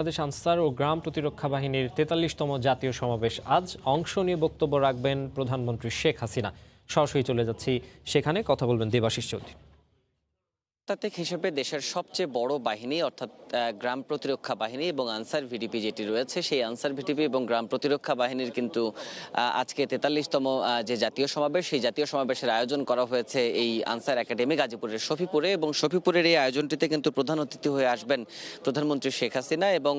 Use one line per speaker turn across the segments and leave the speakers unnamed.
বাংলাদেশ আনসার ও গ্রাম প্রতিরক্ষা বাহিনীর ৪৩তম জাতীয় সমাবেশ আজ। অংশ নিয়ে বক্তব্য রাখবেন প্রধানমন্ত্রী শেখ হাসিনা। সরাসরি চলে যাচ্ছি সেখানে, কথা বলবেন দেবাশিস চৌধুরী।
তাত্ত্বিক হিসেবে দেশের সবচেয়ে বড় বাহিনী অর্থাৎ গ্রাম প্রতিরক্ষা বাহিনী এবং আনসার ভিডিপি যেটি রয়েছে, সেই আনসার ভিডিপি এবং গ্রাম প্রতিরক্ষা বাহিনীর কিন্তু আজকে ৪৩তম যে জাতীয় সমাবেশ, সেই জাতীয় সমাবেশের আয়োজন করা হয়েছে এই আনসার একাডেমি গাজীপুরের শফিপুরে। এবং শফিপুরের এই আয়োজনটিতে কিন্তু প্রধান অতিথি হয়ে আসবেন প্রধানমন্ত্রী শেখ হাসিনা এবং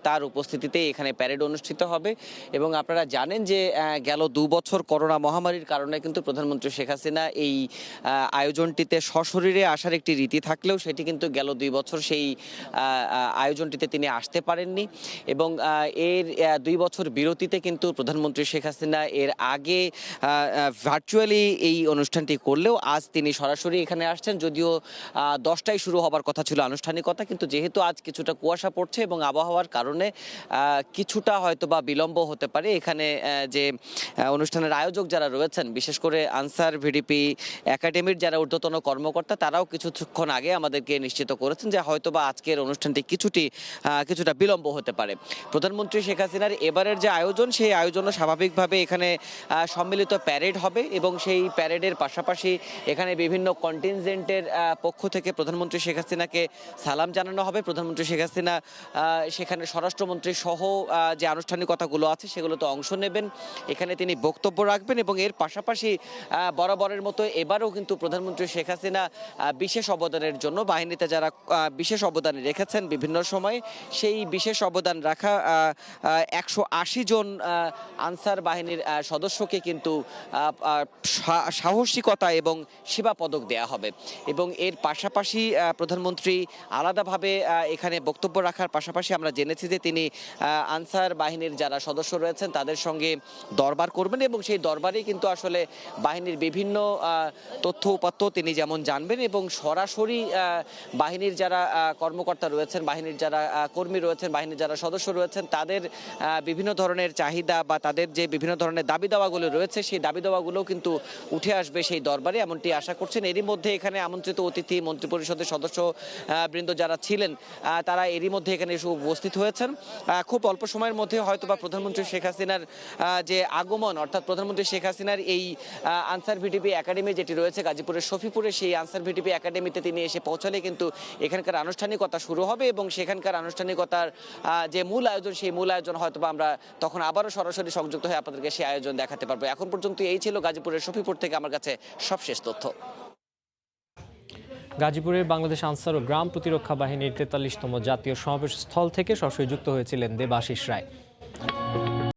তার উপস্থিতিতেই এখানে প্যারেড অনুষ্ঠিত হবে। এবং আপনারা জানেন যে গেল ২ বছর করোনা মহামারীর কারণে কিন্তু প্রধানমন্ত্রী শেখ হাসিনা এই আয়োজনটিতে সশরীরে আসার একটি রীতি থাকলেও সেটি কিন্তু গেল ২ বছর সেই আয়োজনটিতে তিনি আসতে পারেননি। এবং এর ২ বছর বিরতিতে কিন্তু প্রধানমন্ত্রী শেখ হাসিনা এর আগে ভার্চুয়ালি এই অনুষ্ঠানটি করলেও আজ তিনি সরাসরি এখানে আসছেন। যদিও ১০টায় শুরু হবার কথা ছিল আনুষ্ঠানিকতা, কিন্তু যেহেতু আজ কিছুটা কুয়াশা পড়ছে এবং আবহাওয়ার কারণে কিছুটা হয়তো বা বিলম্ব হতে পারে। এখানে যে অনুষ্ঠানের আয়োজক যারা রয়েছেন, বিশেষ করে আনসার ভিডিপি একাডেমির যারা ঊর্ধ্বতন কর্মকর্তা, তারাও কিছুক্ষণ আগে আমাদেরকে নিশ্চিত করেছেন যে হয়তোবা আজকের অনুষ্ঠানটি কিছুটা বিলম্ব হতে পারে। প্রধানমন্ত্রী শেখ হাসিনার এবারের যে আয়োজন, সেই আয়োজনও স্বাভাবিকভাবে এখানে সম্মিলিত প্যারেড হবে এবং সেই প্যারেডের পাশাপাশি এখানে বিভিন্ন কন্টিনজেন্টের পক্ষ থেকে প্রধানমন্ত্রী শেখ হাসিনাকে সালাম জানানো হবে। প্রধানমন্ত্রী শেখ হাসিনা সেখানে স্বরাষ্ট্রমন্ত্রী সহ যে আনুষ্ঠানিকতাগুলো আছে সেগুলোতে অংশ নেবেন। এখানে তিনি বক্তব্য রাখবেন এবং এর পাশাপাশি বরাবরের মতো এবারও কিন্তু প্রধানমন্ত্রী শেখ হাসিনা বিশেষ অবদানের জন্য বাহিনীতে যারা বিশেষ অবদান রেখেছেন বিভিন্ন সময়ে, সেই বিশেষ অবদান রাখা ১৮০ জন আনসার বাহিনীর সদস্যকে কিন্তু সাহসিকতা এবং সেবা পদক দেয়া হবে। এবং এর পাশাপাশি প্রধানমন্ত্রী আলাদাভাবে এখানে বক্তব্য রাখার পাশাপাশি আমরা জেনেছি যে তিনি আনসার বাহিনীর যারা সদস্য রয়েছেন তাদের সঙ্গে দরবার করবেন এবং সেই দরবারেই কিন্তু আসলে বাহিনীর বিভিন্ন তথ্য উপাত্ত তিনি যেমন জানবেন এবং সরাসরি বাহিনীর যারা কর্মকর্তা রয়েছেন, বাহিনীর যারা কর্মী রয়েছেন, বাহিনীর যারা সদস্য রয়েছেন, তাদের বিভিন্ন ধরনের চাহিদা বা তাদের যে বিভিন্ন ধরনের দাবি দাওয়াগুলো রয়েছে, সেই দাবি দাওয়াগুলোও কিন্তু উঠে আসবে সেই দরবারে, এমনটি আশা করছেন। এরই মধ্যে এখানে আমন্ত্রিত অতিথি মন্ত্রিপরিষদের সদস্য বৃন্দ যারা ছিলেন তারা এরই মধ্যে এখানে এসে উপস্থিত হয়েছেন। খুব অল্প সময়ের মধ্যে হয়তোবা প্রধানমন্ত্রী শেখ হাসিনার যে আগমন, অর্থাৎ প্রধানমন্ত্রী শেখ হাসিনার এই আনসার ভিডিপি একাডেমি যেটি রয়েছে গাজীপুরের শফিপুরে, সেই আনসার ভিডিপি একাডেমিতে তিনি এসে পৌঁছালে কিন্তু এখানকার আনুষ্ঠানিকতা শুরু হবে এবং সেখানকার আনুষ্ঠানিকতার যে মূল আয়োজন, সেই মূল আয়োজন হয়তোবা আমরা তখন আবারও সরাসরি সংযুক্ত হয়ে আপনাদেরকে সেই আয়োজন দেখাতে পারবো। এখন পর্যন্ত এই ছিল গাজীপুরের শফিপুর থেকে আমার কাছে সবশেষ তথ্য।
গাজীপুরের বাংলাদেশ আনসার ও গ্রাম প্রতিরক্ষা বাহিনীর ৪৩তম জাতীয় সমাবেশ স্থল থেকে সরাসরি যুক্ত হয়েছিলেন দেবাশিস রায়।